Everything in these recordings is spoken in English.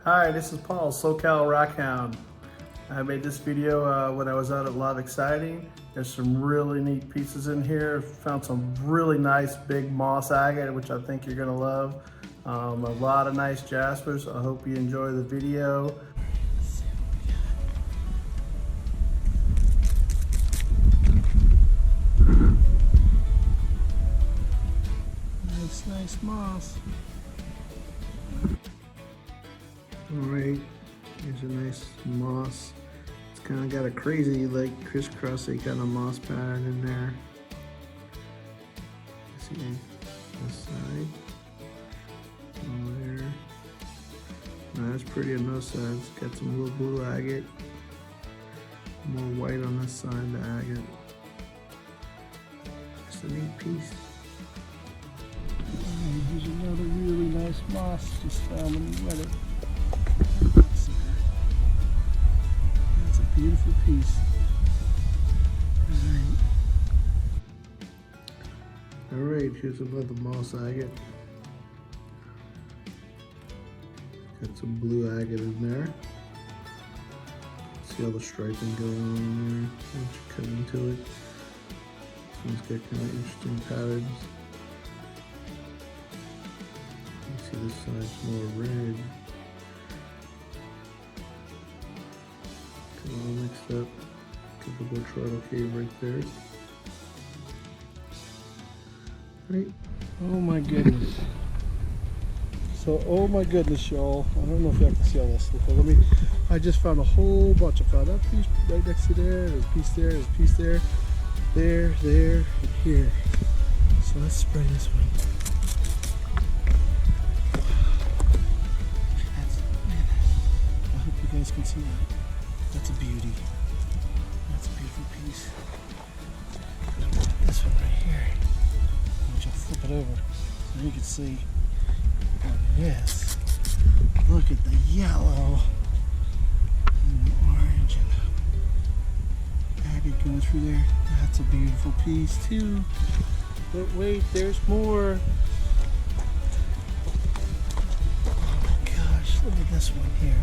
Hi, this is Paul, SoCal Rockhound. I made this video when I was out at Lot Exciting. There's some really neat pieces in here. Found some really nice big moss agate, which I think you're gonna love. A lot of nice jaspers. I hope you enjoy the video. Nice moss. Alright, here's a nice moss. It's kind of got a crazy, like, crisscrossy kind of moss pattern in there. See this side, over there. No, that's pretty on those sides. Got some little blue agate, more white on this side, the agate. Just a neat piece. Alright, here's another really nice moss. Just found when we wet it. That's a beautiful piece. Alright, here's another moss agate. Got some blue agate in there. See all the striping going on there once you cut into it. This one's got kind of interesting patterns. You see this side's more red. All mixed up. Typical turtle cave right there. Right. Oh my goodness. So, oh my goodness, y'all. I don't know if y'all can see all this. But I just found a whole bunch. I found that piece right next to there. There's a piece there. There's a piece there. There, and here. So let's spray this one. I hope you guys can see that. That's a beauty. That's a beautiful piece. And I'm gonna put this one right here. I'll flip it over so you can see what it is. Look at the yellow and the orange and agate going through there. That's a beautiful piece too. But wait, there's more. Oh my gosh, look at this one here.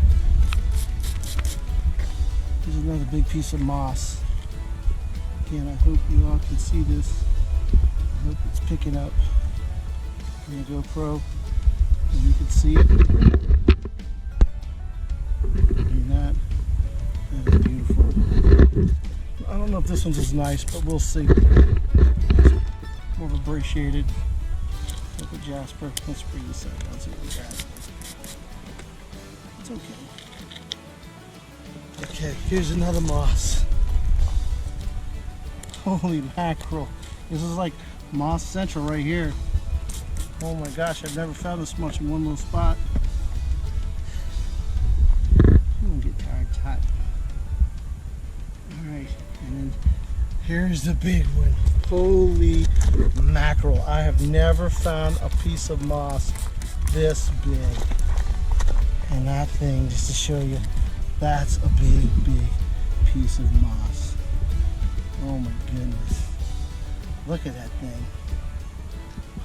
Here's another big piece of moss. Again, I hope you all can see this. I hope it's picking up on the GoPro and you can see it. And that is beautiful. I don't know if this one's as nice, but we'll see. More of a Brecciated, like a jasper. Let's bring this up. Let's see what we got. It's okay. Okay, here's another moss. Holy mackerel. This is like moss central right here. Oh my gosh, I've never found this much in one little spot. I'm gonna get tired, hot. Alright, and then here's the big one. Holy mackerel. I have never found a piece of moss this big. And that thing, just to show you, that's a big piece of moss. Oh my goodness. Look at that thing.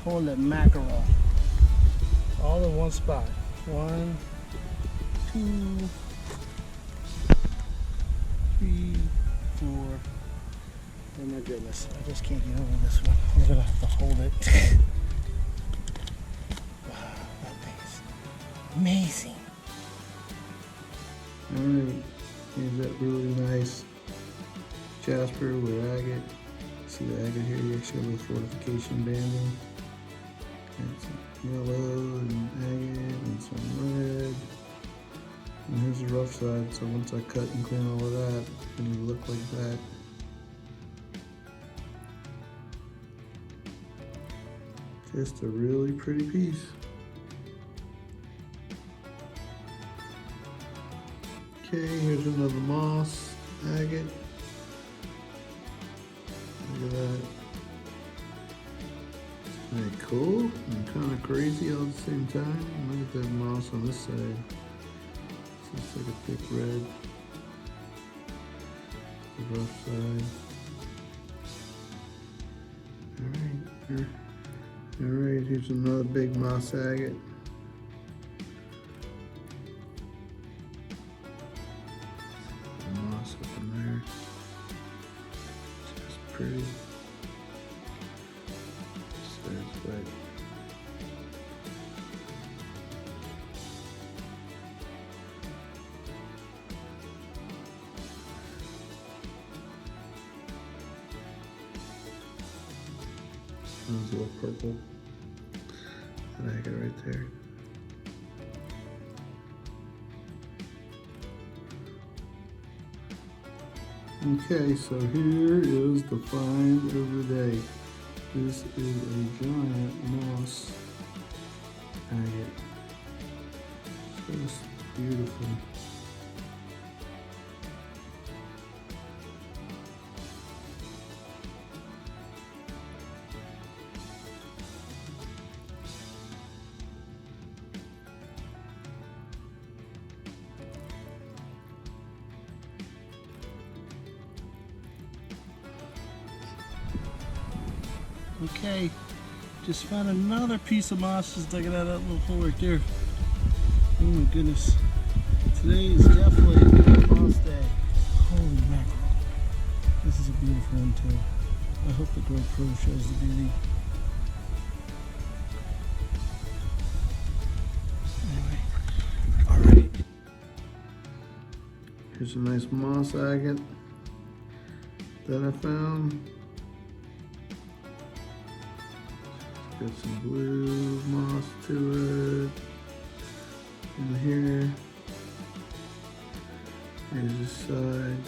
Holy mackerel. All in one spot. 1, 2, 3, 4. Oh my goodness. I just can't get over this one. I'm gonna have to hold it. Wow, that thing is amazing. Alright, here's that really nice jasper with agate. See the agate here? You actually have a fortification banding. And some yellow and agate and some red. And here's the rough side, so once I cut and clean all of that, it'll look like that. Just a really pretty piece. Okay, here's another moss agate. Look at that. Isn't that cool and kind of crazy all at the same time? Look at that moss on this side. It's like a thick red. The rough side. Alright, here's another big moss agate. way. There's a little purple agate right there. Okay, so here is the find of the day. This is a giant moss agate. Just beautiful. Okay, just found another piece of moss just digging out of that little hole right there. Oh my goodness. Today is definitely a moss day. Holy mackerel. This is a beautiful one too. I hope the GoPro shows the beauty. Anyway, alright. Here's a nice moss agate that I found. Got some blue moss to it in here. Here's this side.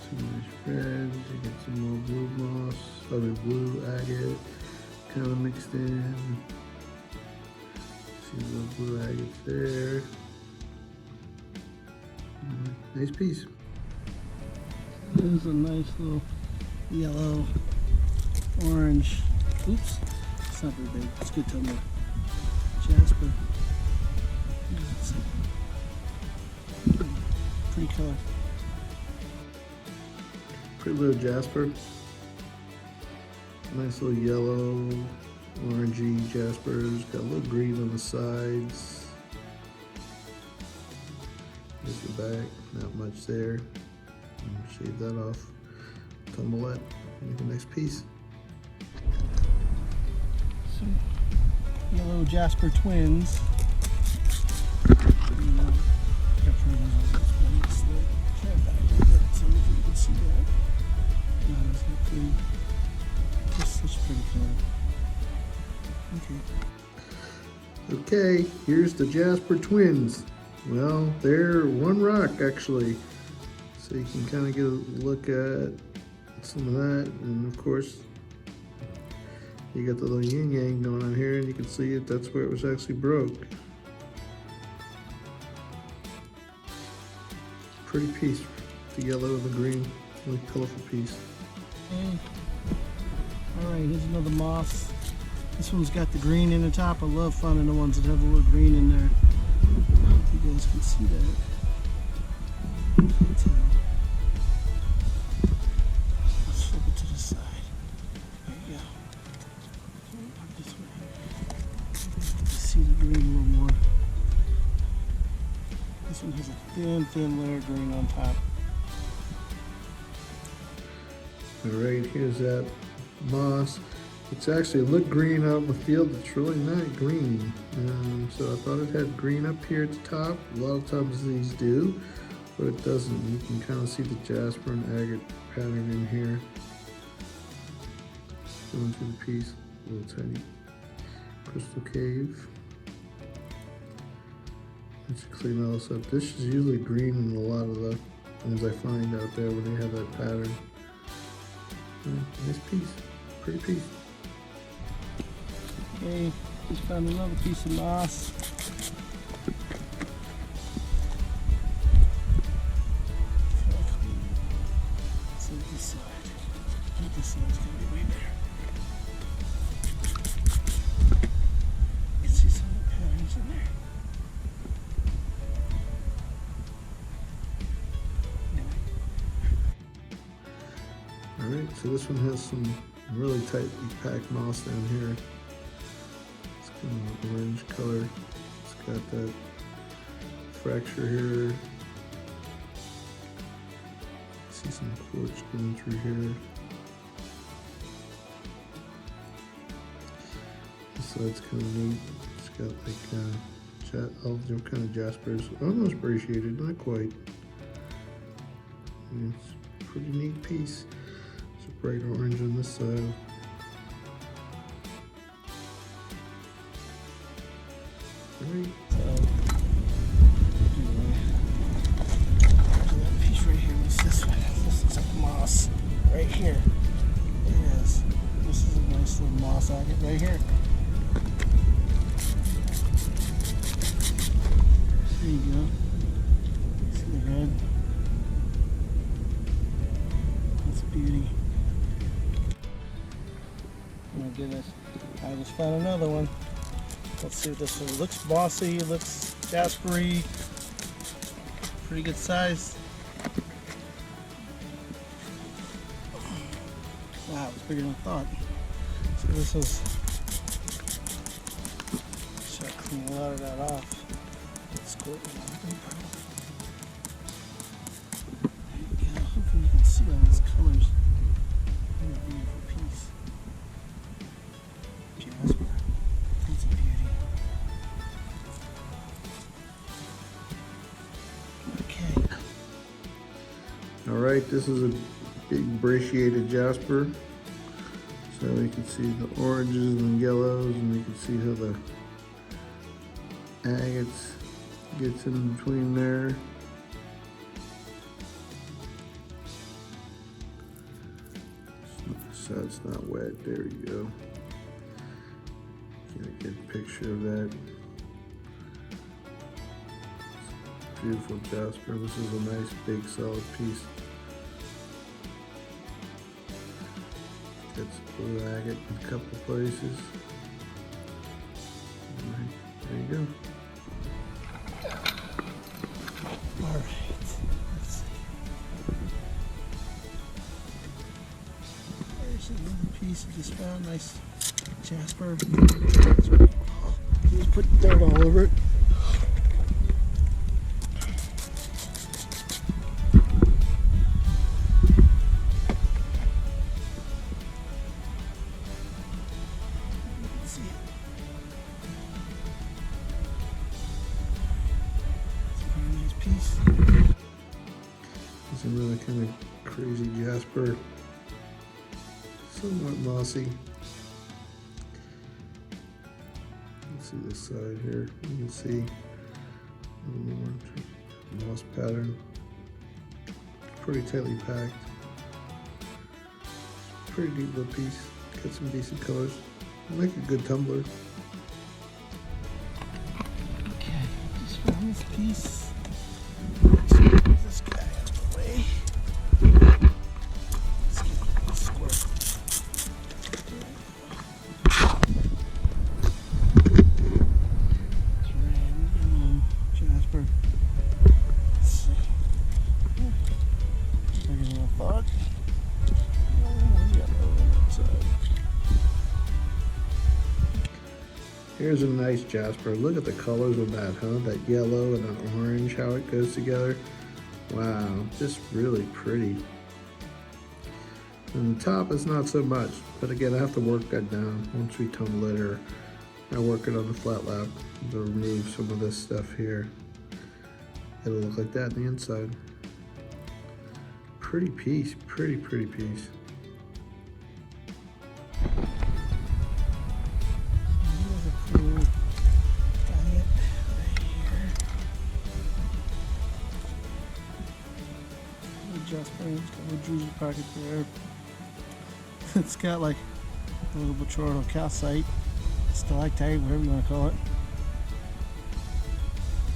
Some nice reds. You get some more blue moss, blue agate kind of mixed in. See a little blue agates there. Nice piece. There's a nice little yellow. Orange. Oops, it's not very big. It's good to know. Jasper. Pretty color. Pretty little jasper. Nice little yellow, orangey jaspers. Got a little green on the sides. There's the back. Not much there. Shave that off. Tumbleette. Make a nice piece. Some yellow jasper twins. Okay, here's the jasper twins. Well, they're one rock actually, so you can kind of get a look at some of that, and of course you got the little yin yang going on here, and you can see it. That's where it was actually broke. Pretty piece, the yellow and the green, really colorful piece. Okay. All right, here's another moss. This one's got the green in the top. I love finding the ones that have a little green in there. I hope you guys can see that. Let's flip it to the side. There you go. Put this way. You can see the green a little more. This one has a thin layer of green on top. All right, here's that moss. It's actually looked green out in the field. It's really not green. So I thought it had green up here at the top. A lot of times these do, but it doesn't. You can kind of see the jasper and agate pattern in here. Going through the piece, a little tiny crystal cave. Let's clean all this up. This is usually green in a lot of the ones I find out there when they have that pattern. Nice piece, pretty piece. Okay, just found another piece of moss. So this side. I think this side's gonna be way better. You can see some of the patterns in there. Alright, so this one has some really tightly packed moss down here. It's kind of an orange color. It's got that fracture here. See some quartz going through here. So it's kind of neat. It's got like all different kind of jaspers, almost brecciated, not quite. And it's a pretty neat piece. It's a bright orange on this side. Right. That piece right here was this one. This looks like moss right here. It is. This is a nice little moss agate right here. There you go. See the red? That's a beauty. Oh my goodness. I just found another one. Let's see what this one looks. Bossy, looks jaspery. Pretty good size. Wow, it's bigger than I thought. So this is. Should I clean a lot of that off? There you go. Hopefully you can see all these colors. What a beautiful piece. Jasper. That's a beauty. Okay. Alright, this is a big brecciated jasper. So you can see the oranges and yellows, and you can see how the agates gets in between there. So it's not wet. There you go. Get a good picture of that. Beautiful jasper. This is a nice big solid piece. Got some blue agate in a couple of places. All right, there you go. Alright, let's see. There's another piece I just found. Nice jasper. Just put dirt all over it. See it. Piece. It's a really kind of crazy jasper, somewhat mossy. Let's see this side here. You can see a little more moss pattern. Pretty tightly packed. Pretty deep little piece. Got some decent colors. Make a good tumbler. Okay, just found this piece. Move this guy out of the way. Let's get a little squirt. It's red and jasper. Let's see. Bigger than I thought. Yellow on that side. Here's a nice jasper. Look at the colors of that, huh? That yellow and that orange, how it goes together. Wow, just really pretty. And the top is not so much, but again, I have to work that down once we tumble it, or I work it on the flat lap to remove some of this stuff here. It'll look like that on the inside. Pretty piece, pretty piece. Jasper, it's got a little juicy pocket there. It's got like a little Brecciated calcite, stalactite, whatever you want to call it.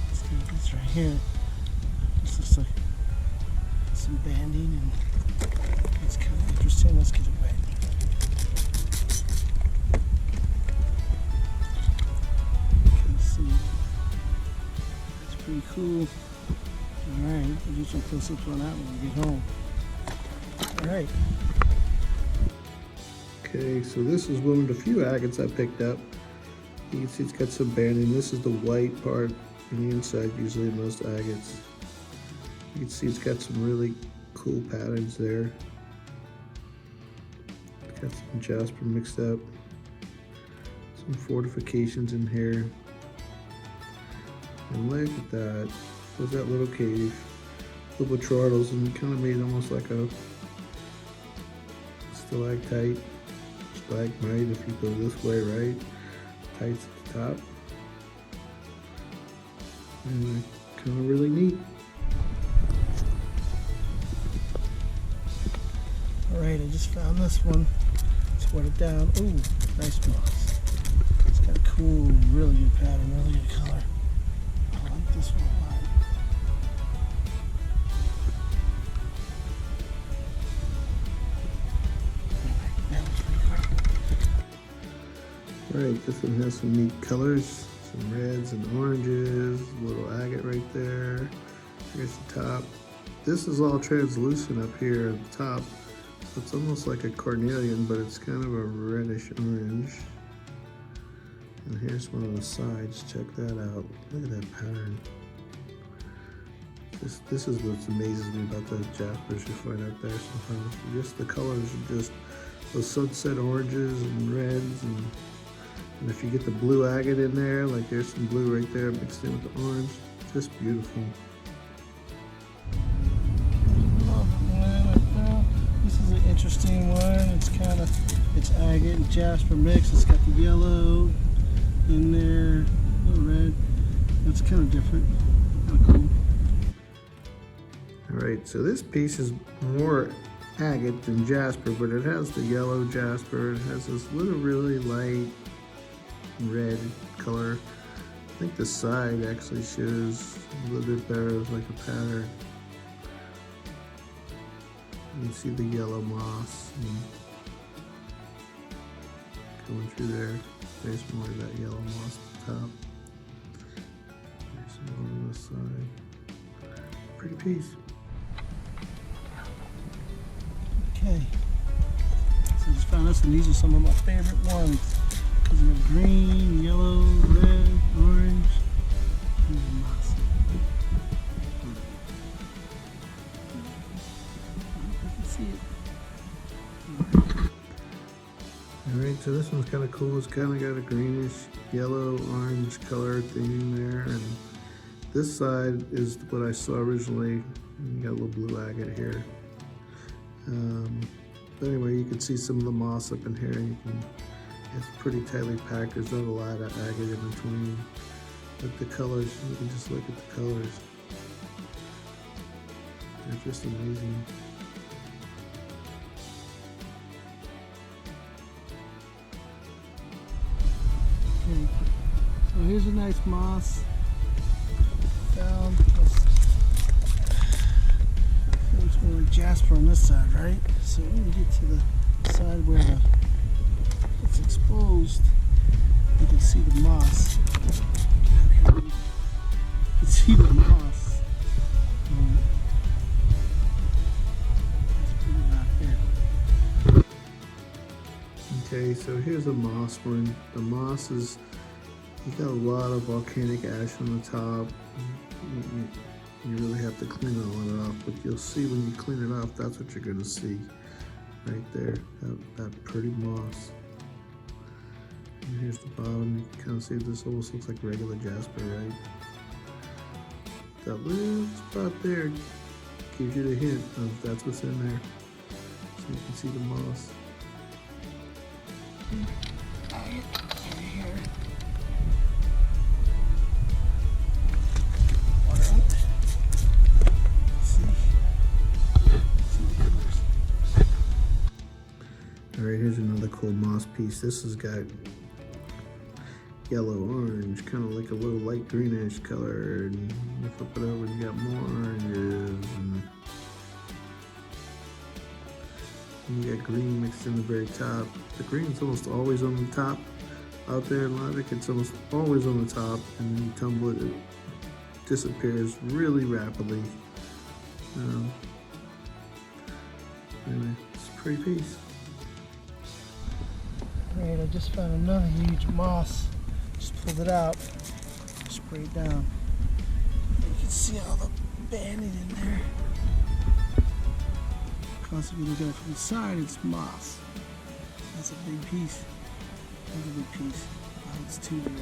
Let's do this right here. This looks like some banding, and it's kind of interesting. Let's get it wet. Kind of see. That's pretty cool. Alright, we'll do some close-ups on that when we get home. Alright. Okay, so this is one of the few agates I picked up. You can see it's got some banding. This is the white part on the inside, usually most agates. You can see it's got some really cool patterns there. It's got some jasper mixed up. So Some fortifications in here. And look at that. There's that little cave. Little trottles, and kind of made almost like a stalactite, stalagmite if you go this way, right? Tights at the top. And kind of really neat. Alright, I just found this one. Sweat it down. Ooh, nice moss. It's got a cool, really good pattern, really good color. I like this one a lot. Right, this one has some neat colors, some reds and oranges, a little agate right there. Here's the top. This is all translucent up here at the top. So it's almost like a cornelian, but it's kind of a reddish orange. And here's one of the sides, check that out. Look at that pattern. This is what amazes me about the jaspers you find out there sometimes. Just the colors are just those sunset oranges and reds, and if you get the blue agate in there, like there's some blue right there mixed in with the orange, just beautiful. This is an interesting one. It's agate and jasper mix. It's got the yellow in there, a little red. That's kind of different, kind of cool. All right, so this piece is more agate than jasper, but it has the yellow jasper. It has this little really light red color. I think the side actually shows a little bit better as like a pattern. You can see the yellow moss going through there. There's more of that yellow moss at the top. There's some on this side. Pretty piece. Okay, so I just found this, and these are some of my favorite ones. Because they're green, yellow, red, orange, and moss. I can see it. Alright, so this one's kind of cool. It's kind of got a greenish, yellow, orange color theme there. And this side is what I saw originally. You got a little blue agate here. But anyway, you can see some of the moss up in here. It's pretty tightly packed. There's not a lot of agate in between. But the colors, you can just look at the colors. They're just amazing. Okay, so here's a nice moss. Found. There's more jasper on this side, right? So when we get to the side where it's exposed, you can see the moss. You can see the moss. That's pretty right there. Okay, so here's a moss one. The moss is, you got a lot of volcanic ash on the top. You really have to clean all of it off, but you'll see when you clean it off, that's what you're gonna see right there, that pretty moss. And here's the bottom. You can kind of see this almost looks like regular jasper, right? That little spot there gives you the hint of that's what's in there. So you can see the moss. Alright, here's another cool moss piece. This has got yellow, orange, kind of like a little light greenish color. And you flip it over, you got more oranges. And you got green mixed in the very top. The green's almost always on the top. Out there in Logic, it's almost always on the top. And then you tumble it, it disappears really rapidly. Anyway, it's a pretty piece. Alright, I just found another huge moss. Just pulled it out, sprayed it down. You can see all the banding in there. Because if you look at it from the side, it's moss. That's a big piece. That's a big piece. Oh, it's too big.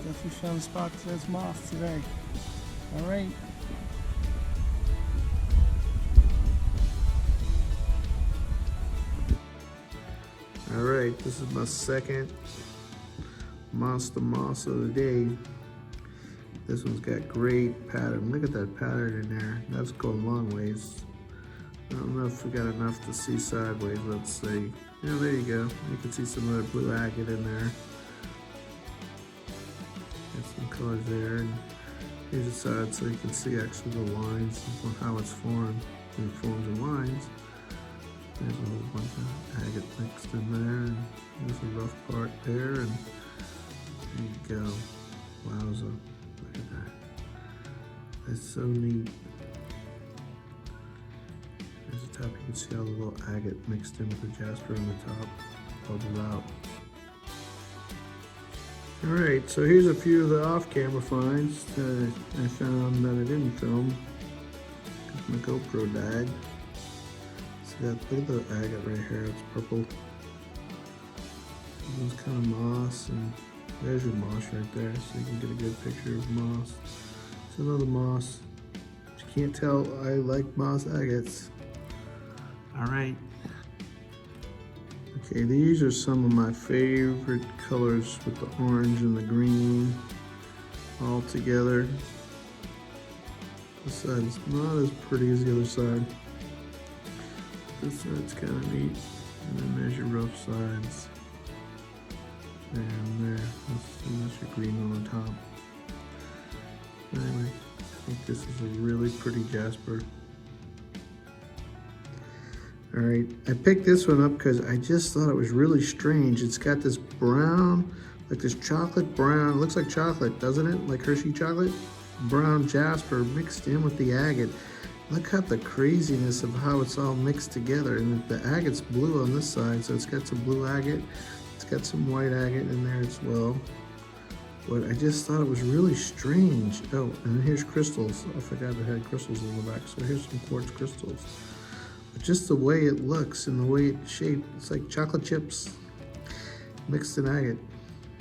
Definitely found a spot that has moss today. All right. All right, this is my second monster moss of the day. This one's got great pattern. Look at that pattern in there. That's going long ways. I don't know if we got enough to see sideways. Let's see. Yeah, there you go. You can see some other blue agate in there. Got some colors there. And here's the side so you can see actually the lines of how it's formed. It forms in lines. There's a whole bunch of agate mixed in there. And there's a rough part there. And there you go. Wowza. Look at that. That's so neat. There's the top. You can see all the little agate mixed in with the jasper on the top. Bubbled out. Alright, so here's a few of the off-camera finds that I found that I didn't film because my GoPro died. See that? Look at the agate right here. It's purple. This one's kind of moss, and there's your moss right there, so you can get a good picture of moss. It's another moss. But you can't tell I like moss agates. Alright. Okay, these are some of my favorite colors with the orange and the green all together. This side's not as pretty as the other side. This side's kind of neat. And then there's your rough sides. There and there. That's your green on the top. Anyway, I think this is a really pretty jasper. Alright, I picked this one up because I just thought it was really strange. It's got this brown, like this chocolate brown, it looks like chocolate, doesn't it? Like Hershey chocolate? Brown jasper mixed in with the agate. Look at the craziness of how it's all mixed together. And the agate's blue on this side, so it's got some blue agate. It's got some white agate in there as well. But I just thought it was really strange. Oh, and here's crystals. I forgot it had crystals in the back. So here's some quartz crystals. But just the way it looks and the way it's shaped, it's like chocolate chips mixed in agate.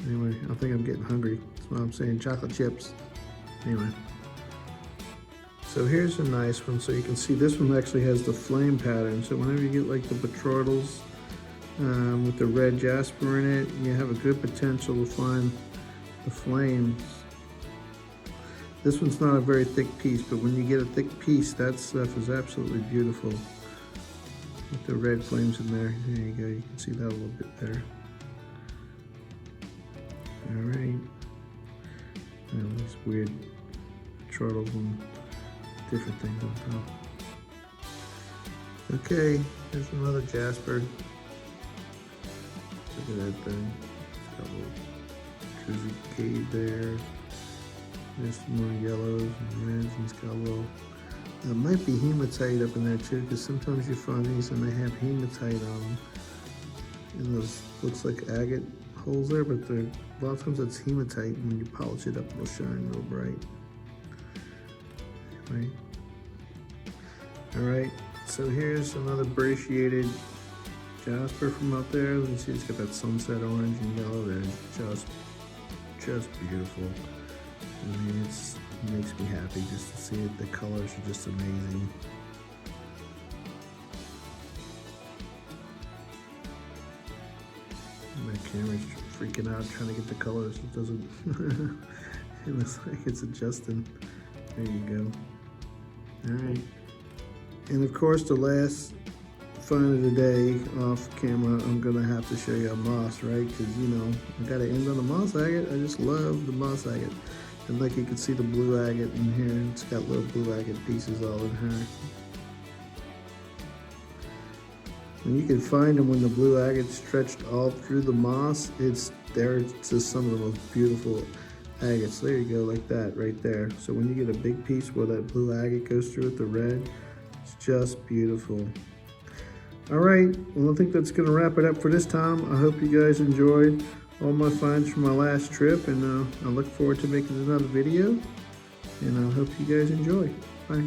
Anyway, I think I'm getting hungry. That's why I'm saying chocolate chips. Anyway. So here's a nice one. So you can see this one actually has the flame pattern. So whenever you get like the petroidals with the red jasper in it, you have a good potential to find the flames. This one's not a very thick piece, but when you get a thick piece, that stuff is absolutely beautiful. With the red flames in there. There you go, you can see that a little bit better. Alright. These weird turtles and different things on top. Okay, here's another jasper. Look at that thing. It's got a little Jersey cave there. There's some more yellows and reds, and it's got a little, it might be hematite up in there too, because sometimes you find these and they have hematite on them. And those looks like agate holes there, but a lot of times it's hematite, and when you polish it up, it'll shine real bright. Right. Alright, so here's another Brecciated jasper from up there. You can see it's got that sunset orange and yellow there. It's just beautiful. I mean, it makes me happy just to see it. The colors are just amazing. My camera's freaking out trying to get the colors. It doesn't, it looks like it's adjusting. There you go. Alright. And of course the last find of the day off camera, I'm gonna have to show you a moss, right? Because you know, I gotta end on a moss agate. I just love the moss agate. And like you can see the blue agate in here. It's got little blue agate pieces all in here. And you can find them when the blue agate's stretched all through the moss. It's just some of the most beautiful agates. There you go, like that right there. So when you get a big piece where that blue agate goes through with the red, it's just beautiful. All right, well, I think that's gonna wrap it up for this time. I hope you guys enjoyed all my finds from my last trip, and I look forward to making another video, and I hope you guys enjoy. Bye.